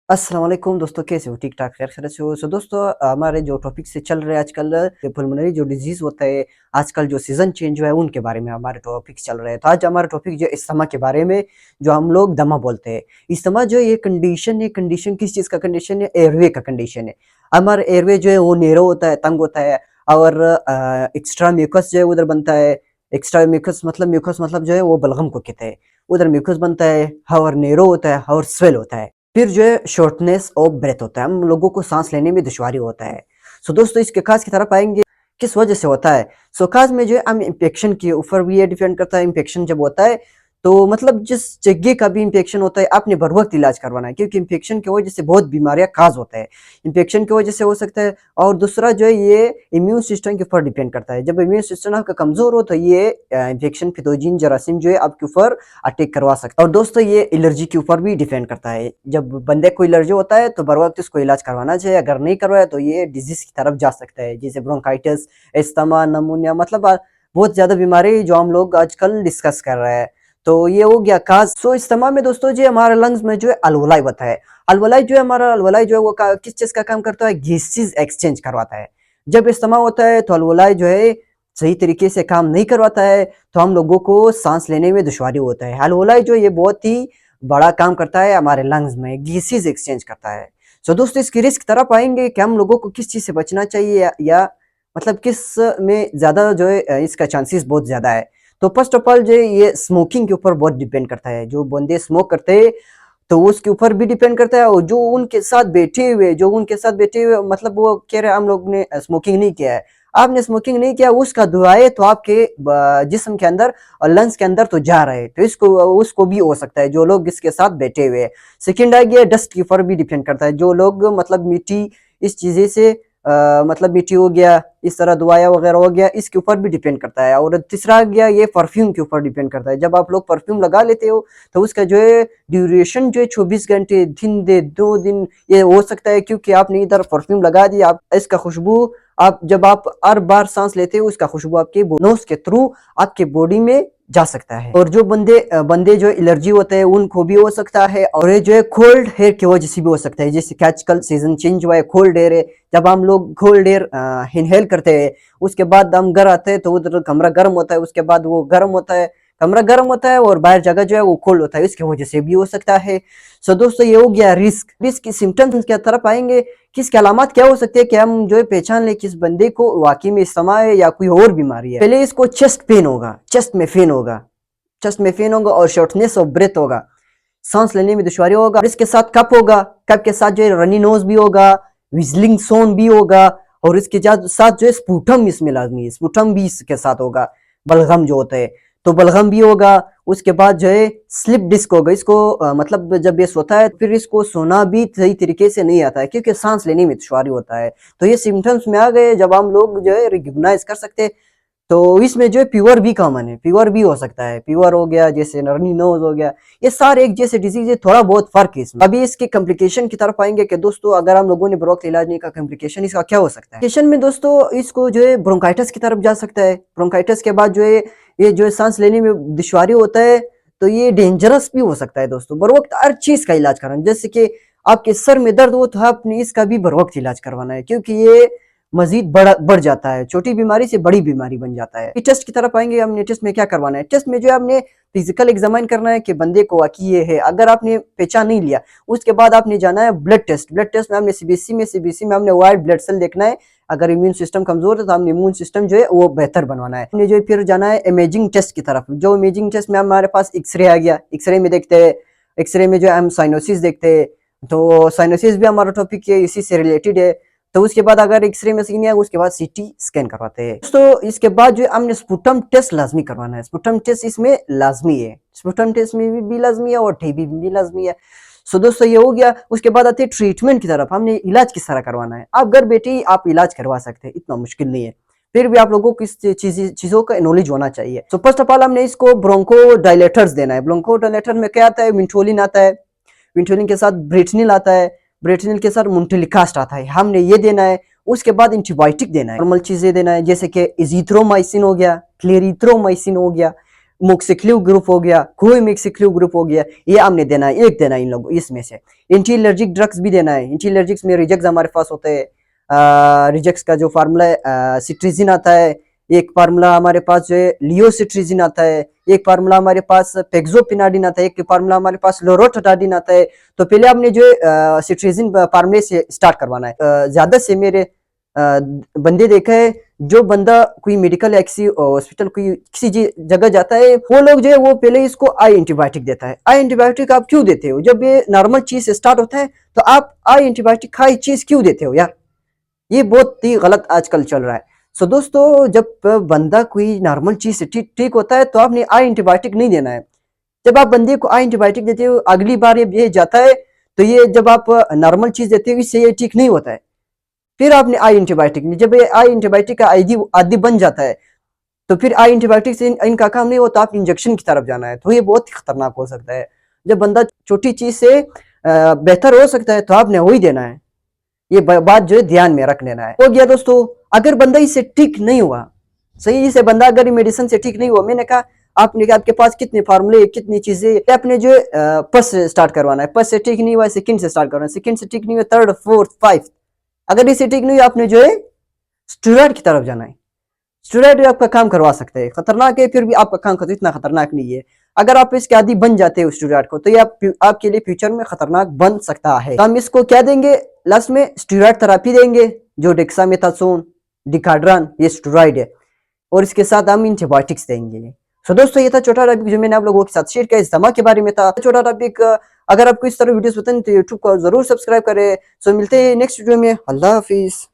अस्सलाम वालेकुम दोस्तों, कैसे हो? ठीक ठाक खैर खैरियत से हो? दोस्तों, हमारे जो टॉपिक से चल रहे हैं आजकल, पुल्मोनरी जो डिजीज होता है, आजकल जो सीजन चेंज हुआ है उनके बारे में हमारे टॉपिक चल रहे हैं। तो आज हमारा टॉपिक जो है इस्थमा के बारे में, जो हम लोग दमा बोलते हैं। इस्थमा जो ये कंडीशन है, कंडीशन किस चीज़ का कंडीशन है? एयरवे का कंडीशन है। हमारा एयरवे जो है वो नैरो होता है, तंग होता है, और एक्स्ट्रा म्यूकस जो है उधर बनता है। एक्स्ट्रा म्यूकस मतलब जो है वो बलगम को कहते हैं। उधर म्यूकस बनता है, और नैरो होता है और स्वेल होता है। फिर जो है शॉर्टनेस ऑफ ब्रेथ होता है, हम लोगों को सांस लेने में दुश्वारी होता है। दोस्तों, इसके काज की तरफ आएंगे, किस वजह से होता है। काज में जो है हम इन्फेक्शन के ऊपर भी ये डिपेंड करता है। इन्फेक्शन जब होता है तो मतलब जिस जगह का भी इन्फेक्शन होता है आपने बर वक्त इलाज करवाना है, क्योंकि इन्फेक्शन की वजह से बहुत बीमारियां काज होता है। इन्फेक्शन की वजह से हो सकता है। और दूसरा जो है ये इम्यून सिस्टम के ऊपर डिपेंड करता है। जब इम्यून सिस्टम आपका कमजोर हो तो ये इन्फेक्शन पैथोजन जरासीम जो है आपके ऊपर अटैक करवा सकता है। और दोस्तों, ये एलर्जी के ऊपर भी डिपेंड करता है। जब बंदे को एलर्जी होता है तो बर वक्त इसको इलाज करवाना चाहिए। अगर नहीं करवाया तो ये डिजीज की तरफ जा सकता है, जैसे ब्रोंकाइटिस, एस्थमा, नमूनिया, मतलब बहुत ज्यादा बीमारी जो हम लोग आजकल डिस्कस कर रहे हैं। तो ये हो गया काज। इस्तेमाल में दोस्तों जो हमारे लंग्स में जो है अलवलाई होता है। अलवलाई जो है हमारा अलवलाई जो है वो किस चीज का काम करता है? गैसेज एक्सचेंज करवाता है। जब इस्तेमाल होता है तो अलवलाई जो है सही तरीके से काम नहीं करवाता है, तो हम लोगों को सांस लेने में दुश्वारी होता है। अलवलाई जो ये बहुत ही बड़ा काम करता है हमारे लंग्स में, गैसेज एक्सचेंज करता है। दोस्तों, इसकी रिस्क तरफ आएंगे कि हम लोगों को किस चीज से बचना चाहिए, या मतलब किस में ज्यादा जो है इसका चांसेस बहुत ज्यादा है। तो फर्स्ट ऑफ ऑल जो ये स्मोकिंग के ऊपर बहुत डिपेंड करता है। जो बंदे स्मोक करते हैं तो उसके ऊपर भी डिपेंड करता है, और जो उनके साथ बैठे हुए मतलब वो कह रहे हैं हम लोग ने स्मोकिंग नहीं किया है। आपने स्मोकिंग नहीं किया, उसका धुआं है तो आपके जिस्म के अंदर और लंग्स के अंदर तो जा रहे हैं, तो इसको उसको भी हो सकता है जो लोग इसके साथ बैठे हुए हैं। सेकेंड आ गया डस्ट के ऊपर भी डिपेंड करता है। जो लोग मतलब मिट्टी इस चीजें से मतलब मिट्टी हो गया, इस तरह दुआया वगैरह हो गया, इसके ऊपर भी डिपेंड करता है। और तीसरा आ गया ये परफ्यूम के ऊपर डिपेंड करता है। जब आप लोग परफ्यूम लगा लेते हो तो उसका जो है ड्यूरेशन जो है 24 घंटे, दिन दे 2 दिन ये हो सकता है, क्योंकि आपने इधर परफ्यूम लगा दिया। आप इसका खुशबू आप जब आप हर बार सांस लेते हो उसका खुशबू आपके नोज के थ्रू आपके बॉडी में जा सकता है। और जो बंदे जो एलर्जी होते हैं उनको भी हो सकता है, और ये जो है कोल्ड एयर की वजह से भी हो सकता है। जैसे कि आजकल सीजन चेंज हुआ है, कोल्ड एयर है। जब हम लोग कोल्ड एयर इनहेल करते हैं, उसके बाद हम घर आते हैं तो उधर कमरा गर्म होता है, उसके बाद वो गर्म होता है, कमरा गर्म होता है और बाहर जगह जो है वो कोल्ड होता है, इसकी वजह से भी हो सकता है। दोस्तों, ये हो गया रिस्क की सिम्टम्स की तरफ आएंगे। किसकी अलामत क्या हो सकती है कि हम जो है पहचान ले किस बंदे को वाकई में इस्तेमा है या कोई और बीमारी है। पहले इसको चेस्ट में पेन होगा और शॉर्टनेस ऑफ ब्रेथ होगा, सांस लेने में दुश्वारी होगा। और इसके साथ कप होगा, कप के साथ जो है रनी नोज भी होगा, विजलिंग सोन भी होगा, और इसके साथ जो है स्पूटम इसमें लाजमी है, स्पूटम भी इसके साथ होगा। बलगम जो होता है तो बलगम भी होगा। उसके बाद जो है स्लिप डिस्क होगा। इसको मतलब जब ये सोता है फिर इसको सोना भी सही तरीके से नहीं आता है, क्योंकि सांस लेने में दुश्वारी होता है। तो ये सिम्टम्स में आ गए जब हम लोग जो है रिकॉग्नाइज कर सकते हैं। तो इसमें जो है फीवर भी कॉमन है, फीवर भी हो सकता है। फीवर हो गया, जैसे रनी नोज हो गया, ये सारे एक जैसे डिजीज है, थोड़ा बहुत फर्क है इसमें। अभी इसके कॉम्प्लिकेशन की तरफ आएंगे कि दोस्तों अगर हम लोगों ने ब्रोक इलाज नहीं का कॉम्प्लिकेशन इसका क्या हो सकता है। कॉम्प्लिकेशन में दोस्तों इसको जो है ब्रोंकाइटिस की तरफ जा सकता है। ब्रोंकाइटिस के बाद जो है ये जो है सांस लेने में दुश्वारी होता है, तो ये डेंजरस भी हो सकता है। दोस्तों, बर वक्त हर चीज का इलाज कराना, जैसे कि आपके सर में दर्द हो तो आपने इसका भी बर वक्त इलाज करवाना है, क्योंकि ये मजीद बढ़ जाता है, छोटी बीमारी से बड़ी बीमारी बन जाता है। टेस्ट की तरफ आएंगे, हमने टेस्ट में क्या करवाना है। टेस्ट में जो है आपने फिजिकल एग्जामिन करना है कि बंदे को वाकई ये है। अगर आपने पहचान नहीं लिया, उसके बाद आपने जाना है ब्लड टेस्ट। ब्लड टेस्ट में हमने सीबीसी में हमने व्हाइट ब्लड सेल देखना है। अगर इम्यून सिस्टम कमजोर है तो हमने इम्यून सिस्टम जो है वो बेहतर बनवाना है। हमने जो फिर जाना है इमेजिंग टेस्ट की तरफ। जो इमेजिंग टेस्ट में हमारे पास एक्सरे आ गया, एक्सरे में देखते हैं, एक्सरे में जो है हम साइनोसिस देखते हैं। तो साइनोसिस भी हमारा टॉपिक है, इसी से रिलेटेड है। तो उसके बाद अगर एक्सरे में सही नहीं आएगा उसके बाद सीटी स्कैन करवाते हैं। तो इसके बाद जो हमने स्पुटम टेस्ट लाजमी करवाना है। स्पुटम टेस्ट इसमें लाजमी है, स्पुटम टेस्ट में भी लाजमी है और टीबी भी लाजमी है। दोस्तों, ये हो गया। उसके बाद आते हैं ट्रीटमेंट की तरफ। हमने इलाज किस तरह करवाना है। आप घर बैठे ही आप इलाज करवा सकते हैं, इतना मुश्किल नहीं है। फिर भी आप लोगों को इस चीजों का नॉलेज होना चाहिए। तो फर्स्ट ऑफ ऑल हमने इसको ब्रोंको डायलेटर्स देना है। ब्रोंको डायलेटर में क्या आता है? विंटोलिन आता है, विंटोलिन के साथ ब्रेटनिल आता है, ब्रेटनिल के साथ मुंटेलिकास्ट आता है, हमने ये देना है। उसके बाद एंटीबायोटिक देना है, नॉर्मल चीजें देना है, जैसे कि इजिथ्रोमाइसिन हो गया, क्लेरिथ्रोमाइसिन हो गया, मोक्सिक्लिव ग्रुप हो गया, कोई मिक्सिक्लिव ग्रुप हो गया, ये हमने देना है, एक देना है इन लोगों इसमें से। एंटी एलर्जिक ड्रग्स भी देना है। एंटी एलर्जिक्स में रिजेक्स हमारे पास होते हैं। रिजेक्स का जो फार्मूला है सिट्रीजिन आता है, एक फार्मूला हमारे पास जो है लियोसिट्रीजिन आता है, एक फार्मूला हमारे पास पेक्सोपिनाडिन आता है, एक फार्मूला हमारे पास लोरोटाडाइन आता है। तो पहले आपने जो है सिट्रीजिन फार्मूले से स्टार्ट करवाना है। ज्यादा से मेरे बंदे देखा है, जो बंदा कोई मेडिकल या किसी हॉस्पिटल कोई किसी जगह जाता है, वो लोग जो है वो पहले इसको आई एंटीबायोटिक देता है। आई एंटीबायोटिक आप क्यों देते हो? जब ये नॉर्मल चीज से स्टार्ट होता है तो आप आई एंटीबायोटिक खाई चीज क्यों देते हो यार? ये बहुत ही गलत आजकल चल रहा है। सो दोस्तों, जब बंदा कोई नॉर्मल चीज से ठीक होता है तो आपने आई एंटीबायोटिक नहीं देना है। जब आप बंदे को आई एंटीबायोटिक देते हो, अगली बार ये जाता है तो ये जब आप नॉर्मल चीज देते हो इससे ये ठीक नहीं होता है, फिर आपने आई एंटीबायोटिक, जब ये आई एंटीबायोटिक का आदि बन जाता है तो फिर आई एंटीबायोटिक से इनका काम नहीं होता, आप इंजेक्शन की तरफ जाना है, तो ये बहुत ही खतरनाक हो सकता है। जब बंदा छोटी चीज से बेहतर हो सकता है तो आपने वही देना है। ये बात जो है ध्यान में रख लेना है। हो गया दोस्तों, अगर बंदा इससे ठीक नहीं हुआ, सही से बंदा अगर मेडिसिन से ठीक नहीं हुआ, मैंने कहा आपने कहा आपके पास कितने फार्मूले कितनी चीजें, आपने जो है पस से स्टार्ट करवाना है। पस से ठीक नहीं हुआ, सेकंड से स्टार्ट करवाना है। सेकंड से ठीक नहीं हुआ, थर्ड, फोर्थ, फाइव। अगर इससे ठीक नहीं हुआ, आपने जो है स्टेरॉइड की तरफ जाना है। स्टेरॉइड आपका काम करवा सकते हैं, खतरनाक है, फिर भी आपका काम करते इतना खतरनाक नहीं है। अगर आप इसके आदी बन जाते हो स्टेरॉइड को, तो ये आपके लिए फ्यूचर में खतरनाक बन सकता है। तो हम इसको क्या देंगे लास्ट में? स्टेरॉइड थेरेपी देंगे, जो डेक्सामेथासोन, डिकाड्रान, ये स्टेरॉइड है, और इसके साथ हम एंटीबायोटिक्स देंगे। सो दोस्तों, ये था छोटा टॉपिक जो मैंने आप लोगों के साथ शेयर किया, इस्तेमा के बारे में था छोटा टॉपिक। अगर आपको इस तरह वीडियोस पसंद है तो यूट्यूब को जरूर सब्सक्राइब करें। सो मिलते हैं नेक्स्ट वीडियो में। अल्लाह हाफिज।